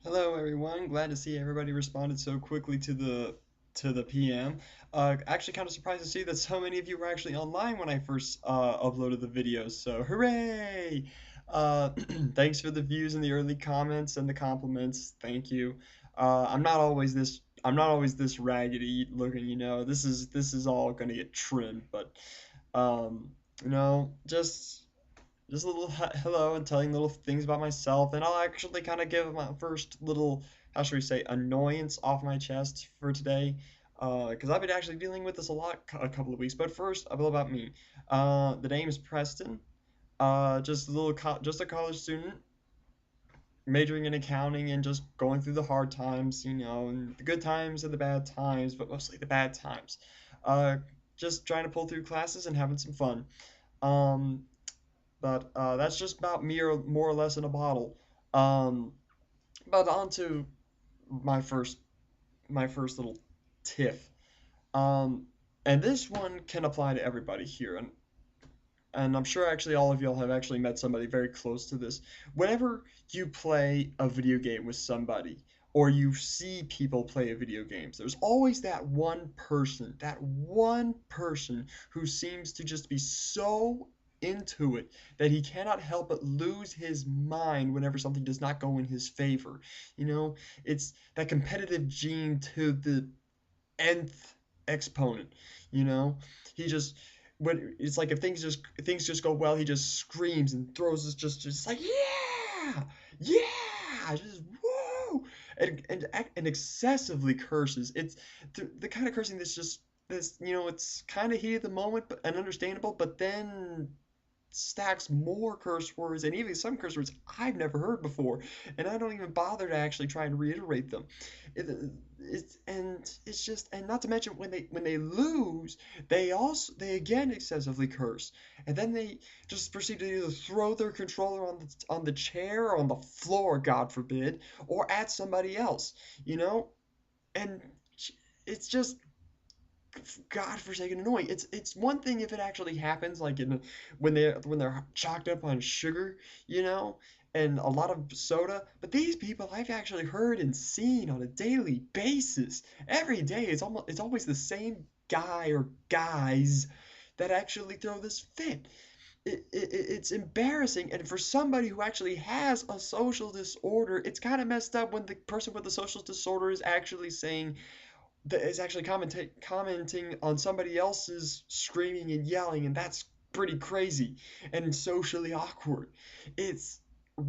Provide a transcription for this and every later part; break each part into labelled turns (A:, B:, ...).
A: Hello everyone, glad to see everybody responded so quickly to the PM. Actually kind of surprised to see that so many of you were actually online when I first uploaded the videos, so hooray! Thanks for the views and the early comments and the compliments. Thank you. I'm not always this raggedy looking, This is all gonna get trimmed, but um, just a little hello and telling little things about myself, and I'll actually kind of give my first little, how should we say, annoyance off my chest for today, because I've been actually dealing with this a lot a couple of weeks. But first, a little about me. The name is Preston. Just just a college student, majoring in accounting and just going through the hard times, and the good times and the bad times, but mostly the bad times. Uh, just trying to pull through classes and having some fun. Um, but that's just about me, or more or less in a bottle. Um, but on to my first my first little tiff. Um, and this one can apply to everybody here, and I'm sure actually all of y'all have actually met somebody very close to this. Whenever you play a video game with somebody, or you see people play a video games, there's always that one person who seems to just be so into it that he cannot help but lose his mind whenever something does not go in his favor. It's that competitive gene to the nth exponent. You know, he just when it's like if things just go well, he just screams and throws his just like yeah, yeah, just whoa, and excessively curses. It's the kind of cursing that's just this. It's kind of heat of the moment, and understandable, but then stacks more curse words and even some curse words I've never heard before, and I don't even bother to actually try and reiterate them. It's just, and not to mention when they lose, they again excessively curse, and then they just proceed to either throw their controller on the chair or on the floor, God forbid, or at somebody else, you know, and it's just godforsaken annoying. It's one thing if it actually happens, like when they're chalked up on sugar, you know, and a lot of soda. But these people I've actually heard and seen on a daily basis, every day. It's always the same guy or guys that actually throw this fit. It's embarrassing, and for somebody who actually has a social disorder, it's kind of messed up when the person with the social disorder is actually saying that is actually commenting on somebody else's screaming and yelling, and that's pretty crazy and socially awkward. It's a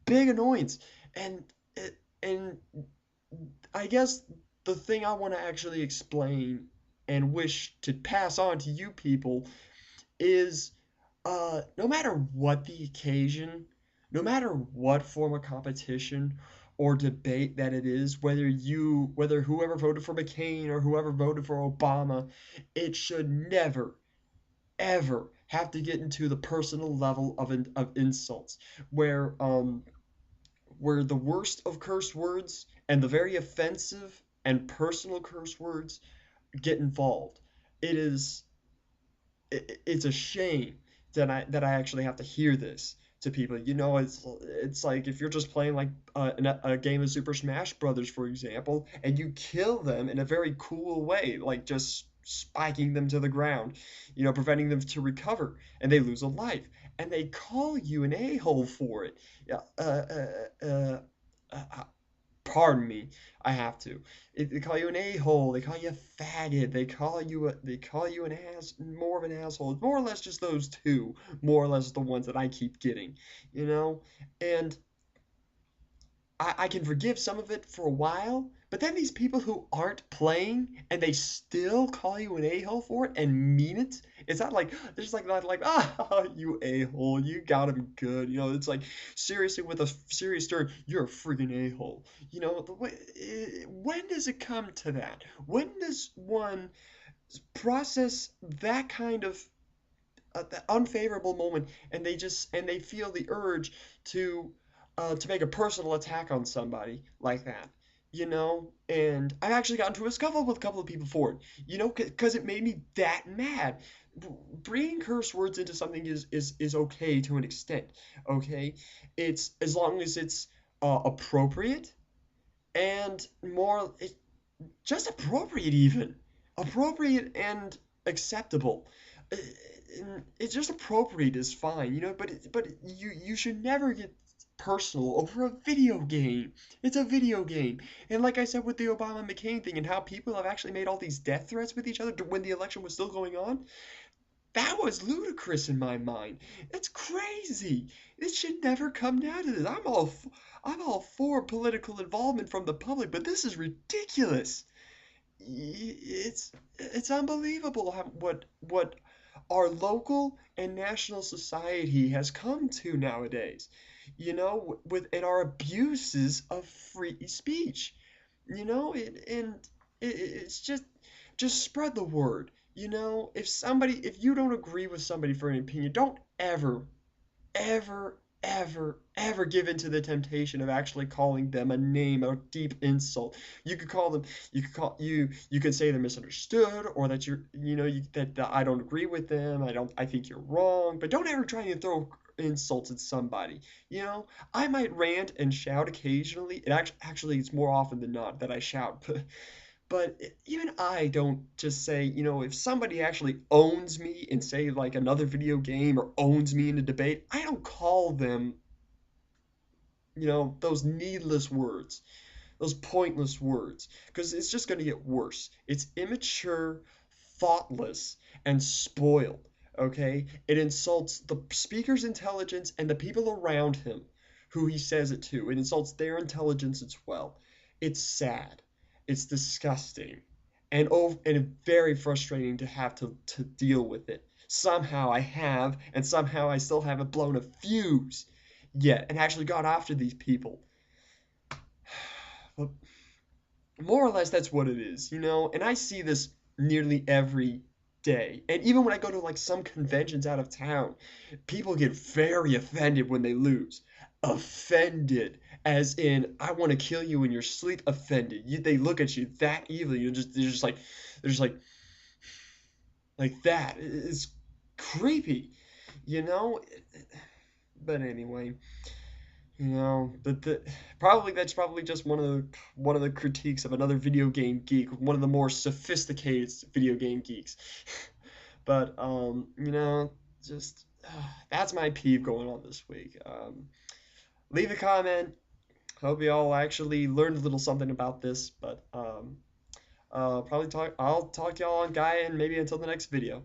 A: big annoyance, and and I guess the thing I want to actually explain and wish to pass on to you people is, no matter what the occasion, no matter what form of competition or debate that it is, whether whoever voted for McCain or whoever voted for Obama, it should never, ever have to get into the personal level of insults, where the worst of curse words and the very offensive and personal curse words get involved. It is it's a shame that I actually have to hear this to people. It's like if you're just playing like a game of Super Smash Brothers, for example, and you kill them in a very cool way, like just spiking them to the ground, preventing them to recover, and they lose a life, and they call you an a-hole for it. Yeah, uh, pardon me, I have to. They call you an a-hole. They call you a faggot. They call you an ass, more of an asshole. It's more or less just those two, more or less the ones that I keep getting, you know. And I can forgive some of it for a while, but then these people who aren't playing and they still call you an a-hole for it and mean it. It's not like they're just like not like you a-hole, you got him good. It's like seriously with a serious tone, you're a friggin' a-hole. When does it come to that? When does one process that kind of that unfavorable moment, and they feel the urge to make a personal attack on somebody like that, and I've actually gotten into a scuffle with a couple of people for it, because it made me that mad. Bringing curse words into something is okay to an extent. Okay, it's as long as it's appropriate and more just appropriate even appropriate and acceptable. Uh, it's just appropriate is fine, you know, but you should never get personal over a video game. It's a video game. And like I said with the Obama McCain thing and how people have actually made all these death threats with each other when the election was still going on, that was ludicrous in my mind. It's crazy. It should never come down to this. I'm all for political involvement from the public, but this is ridiculous. It's unbelievable what our local and national society has come to nowadays. You know, with and our abuses of free speech. You know, it's just spread the word. You know, if you don't agree with somebody for an opinion, don't ever give in to the temptation of actually calling them a name, a deep insult. You could call them, you could say they're misunderstood, or that that I don't agree with them. I think you're wrong, but don't ever try and throw insults at somebody. You know, I might rant and shout occasionally. Actually, it's more often than not that I shout, but even I don't just say, you know, if somebody actually owns me in, say, like another video game or owns me in a debate, I don't call them, you know, those needless words, those pointless words, because it's just going to get worse. It's immature, thoughtless, and spoiled, okay? It insults the speaker's intelligence and the people around him who he says it to. It insults their intelligence as well. It's sad. It's disgusting. And very frustrating to have to deal with it. Somehow I have, and somehow I still haven't blown a fuse yet and actually got after these people. But more or less that's what it is, you know? And I see this nearly every day. And even when I go to like some conventions out of town, people get very offended when they lose. Offended, as in I want to kill you in your sleep. Offended. They look at you that evil. They're just like that. It's creepy, you know? But anyway, you know, that's probably just one of the critiques of another video game geek, one of the more sophisticated video game geeks. But you know, just that's my peeve going on this week. Leave a comment. Hope you all actually learned a little something about this. But I'll talk to y'all on Gaia, and maybe until the next video.